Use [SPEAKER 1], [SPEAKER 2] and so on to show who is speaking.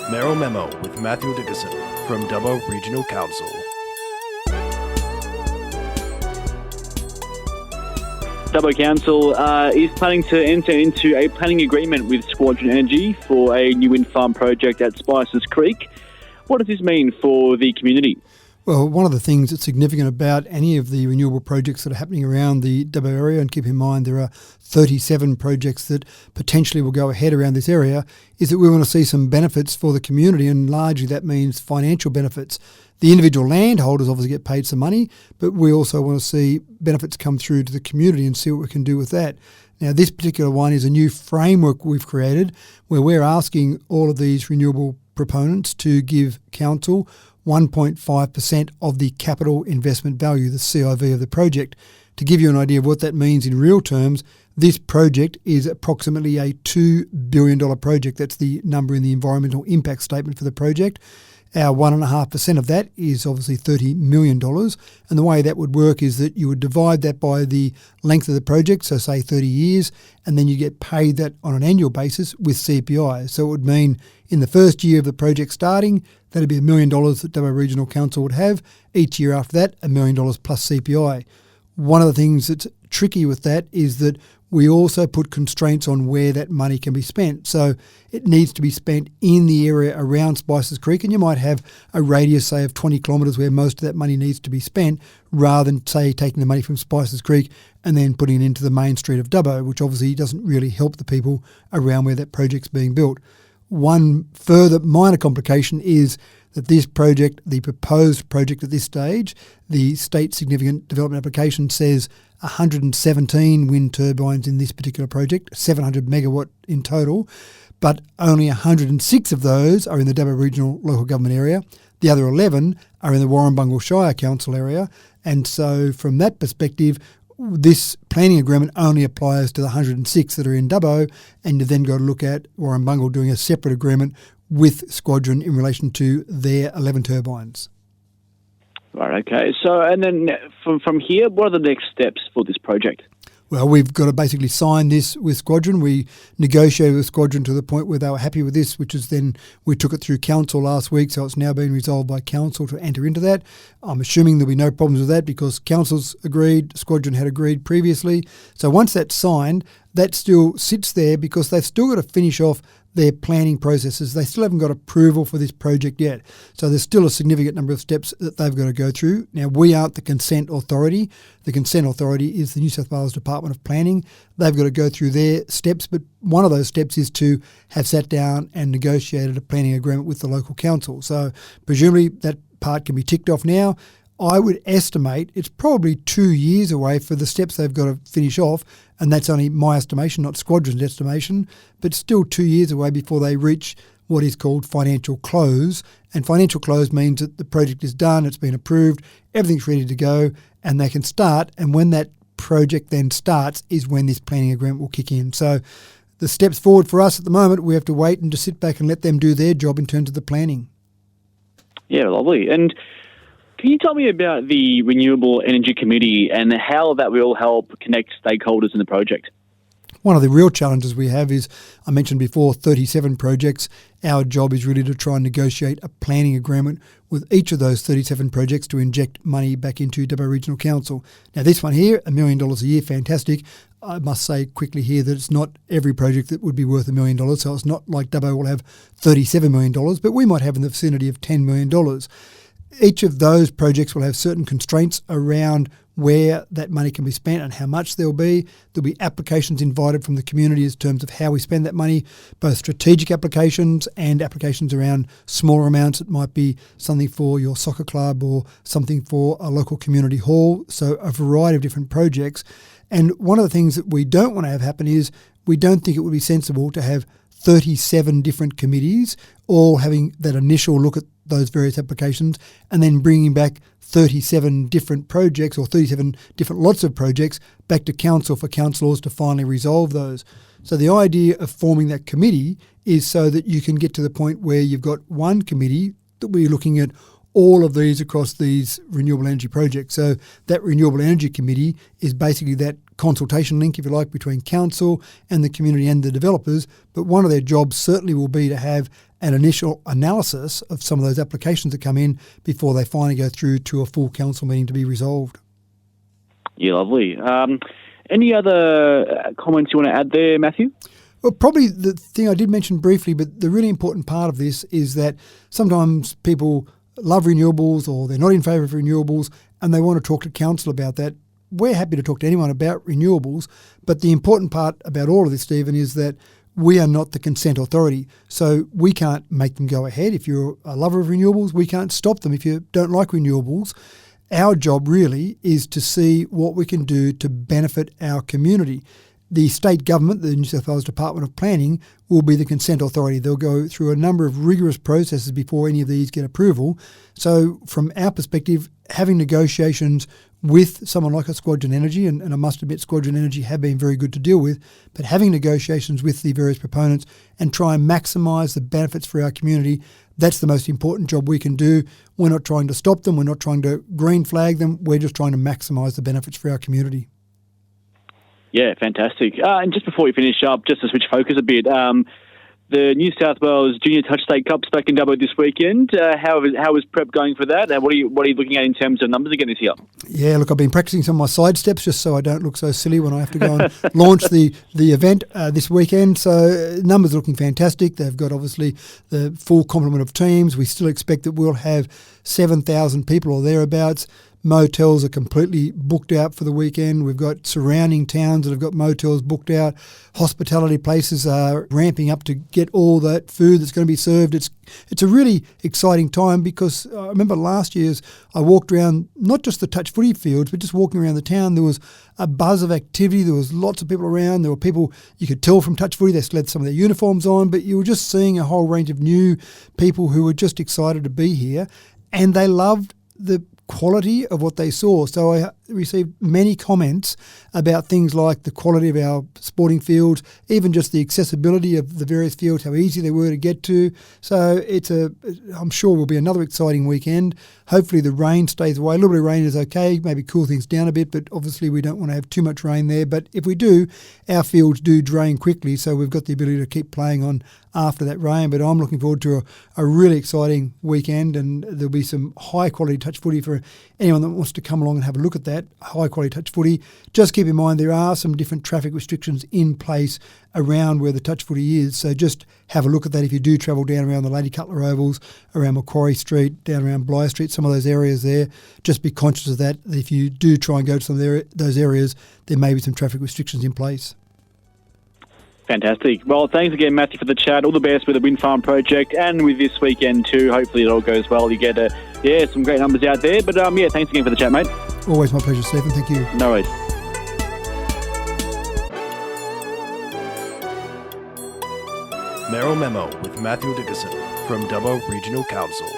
[SPEAKER 1] Mayoral Memo with Matthew Dickerson from Dubbo Regional Council.
[SPEAKER 2] Dubbo Council is planning to enter into a planning agreement with Squadron Energy for a new wind farm project at Spices Creek. What does this mean for the community?
[SPEAKER 3] Well, one of the things that's significant about any of the renewable projects that are happening around the Dubbo area, and keep in mind there are 37 projects that potentially will go ahead around this area, is that we want to see some benefits for the community, and largely that means financial benefits. The individual landholders obviously get paid some money, but we also want to see benefits come through to the community and see what we can do with that. Now, this particular one is a new framework we've created where we're asking all of these renewable proponents to give council 1.5% of the capital investment value, the CIV of the project. To give you an idea of what that means in real terms, this project is approximately a $2 billion project. That's the number in the environmental impact statement for the project. Our 1.5% of that is obviously $30 million. And the way that would work is that you would divide that by the length of the project, so say 30 years, and then you get paid that on an annual basis with CPI. So it would mean in the first year of the project starting, that'd be $1 million that Dubbo Regional Council would have. Each year after that, $1 million plus CPI. One of the things that's tricky with that is that we also put constraints on where that money can be spent. So it needs to be spent in the area around Spices Creek, and you might have a radius, say, of 20 kilometres where most of that money needs to be spent, rather than, say, taking the money from Spices Creek and then putting it into the main street of Dubbo, which obviously doesn't really help the people around where that project's being built. One further minor complication is that this project, the proposed project at this stage, the State Significant Development Application says 117 wind turbines in this particular project, 700 megawatt in total, but only 106 of those are in the Dubbo Regional Local Government area. The other 11 are in the Warrumbungle Shire Council area. And so from that perspective, this planning agreement only applies to the 106 that are in Dubbo, and you've then got to look at Warrumbungle doing a separate agreement with Squadron in relation to their 11 turbines.
[SPEAKER 2] Right, okay. So, and then from here, what are the next steps for this project?
[SPEAKER 3] Well, we've got to basically sign this with Squadron. We negotiated with Squadron to the point where they were happy with this, which is then we took it through council last week, so it's now been resolved by council to enter into that. I'm assuming there'll be no problems with that because council's agreed, Squadron had agreed previously. So once that's signed, that still sits there because they've still got to finish off their planning processes. They still haven't got approval for this project yet. So there's still a significant number of steps that they've got to go through. Now, we aren't the consent authority. The consent authority is the New South Wales Department of Planning. They've got to go through their steps, but one of those steps is to have sat down and negotiated a planning agreement with the local council. So presumably that part can be ticked off now. I would estimate it's probably 2 years away for the steps they've got to finish off, and that's only my estimation, not Squadron's estimation, but still 2 years away before they reach what is called financial close. And financial close means that the project is done, it's been approved, everything's ready to go, and they can start. And when that project then starts is when this planning agreement will kick in. So the steps forward for us at the moment, we have to wait and just sit back and let them do their job in terms of the planning.
[SPEAKER 2] Yeah, lovely. And can you tell me about the Renewable Energy Committee and how that will help connect stakeholders in the project?
[SPEAKER 3] One of the real challenges we have is, I mentioned before, 37 projects. Our job is really to try and negotiate a planning agreement with each of those 37 projects to inject money back into Dubbo Regional Council. Now, this one here, $1 million a year, fantastic. I must say quickly here that it's not every project that would be worth $1 million, so it's not like Dubbo will have $37 million, but we might have in the vicinity of $10 million. Each of those projects will have certain constraints around where that money can be spent and how much there'll be. There'll be applications invited from the community in terms of how we spend that money, both strategic applications and applications around smaller amounts. It might be something for your soccer club or something for a local community hall. So a variety of different projects. And one of the things that we don't want to have happen is we don't think it would be sensible to have 37 different committees all having that initial look at those various applications and then bringing back 37 different projects or 37 different lots of projects back to council for councillors to finally resolve those. So the idea of forming that committee is so that you can get to the point where you've got one committee that we're looking at all of these across these renewable energy projects. So that renewable energy committee is basically that consultation link, if you like, between council and the community and the developers. But one of their jobs certainly will be to have an initial analysis of some of those applications that come in before they finally go through to a full council meeting to be resolved.
[SPEAKER 2] Yeah, lovely. Any other comments you want to add there, Matthew?
[SPEAKER 3] Well, probably the thing I did mention briefly, but the really important part of this is that sometimes people love renewables or they're not in favour of renewables and they want to talk to council about that. We're happy to talk to anyone about renewables, but the important part about all of this, Stephen, is that we are not the consent authority. So we can't make them go ahead. If you're a lover of renewables, we can't stop them if you don't like renewables. Our job really is to see what we can do to benefit our community. The state government, the New South Wales Department of Planning, will be the consent authority. They'll go through a number of rigorous processes before any of these get approval. So from our perspective, having negotiations with someone like a Squadron Energy, and I must admit Squadron Energy have been very good to deal with, but having negotiations with the various proponents and try and maximise the benefits for our community, that's the most important job we can do. We're not trying to stop them. We're not trying to green flag them. We're just trying to maximise the benefits for our community.
[SPEAKER 2] Yeah, fantastic. And just before we finish up, just to switch focus a bit, the New South Wales Junior Touch State Cup's back in Dubbo this weekend. How is prep going for that? And what are you looking at in terms of numbers again this year?
[SPEAKER 3] Yeah, look, I've been practicing some of my side steps just so I don't look so silly when I have to go and launch the event this weekend. So numbers are looking fantastic. They've got obviously the full complement of teams. We still expect that we'll have 7,000 people or thereabouts. Motels are completely booked out for the weekend. We've got surrounding towns that have got motels booked out. Hospitality places are ramping up to get all that food that's going to be served. It's a really exciting time because I remember last year's I walked around not just the touch footy fields, but just walking around the town. There was a buzz of activity. There was lots of people around. There were people you could tell from touch footy. They still had some of their uniforms on, but you were just seeing a whole range of new people who were just excited to be here, and they loved the quality of what they saw. So I received many comments about things like the quality of our sporting fields, even just the accessibility of the various fields, how easy they were to get to. So I'm sure will be another exciting weekend. Hopefully the rain stays away. A little bit of rain is okay, maybe cool things down a bit, but obviously we don't want to have too much rain there. But if we do, our fields do drain quickly, so we've got the ability to keep playing on after that rain. But I'm looking forward to a really exciting weekend, and there'll be some high quality touch footy for anyone that wants to come along and have a look at that. High quality touch footy. Just keep in mind there are some different traffic restrictions in place around where the touch footy is, so just have a look at that if you do travel down around the Lady Cutler Ovals, around Macquarie Street, down around Bligh Street, some of those areas there. Just be conscious of that. If you do try and go to some of those areas, there may be some traffic restrictions in place.
[SPEAKER 2] Fantastic. Well, thanks again, Matthew, for the chat. All the best with the wind farm project and with this weekend too. Hopefully it all goes well. You get some great numbers out there. But thanks again for the chat, mate.
[SPEAKER 3] Always my pleasure, Stephen. Thank you.
[SPEAKER 2] No worries.
[SPEAKER 1] Mayoral Memo with Matthew Dickerson from Dubbo Regional Council.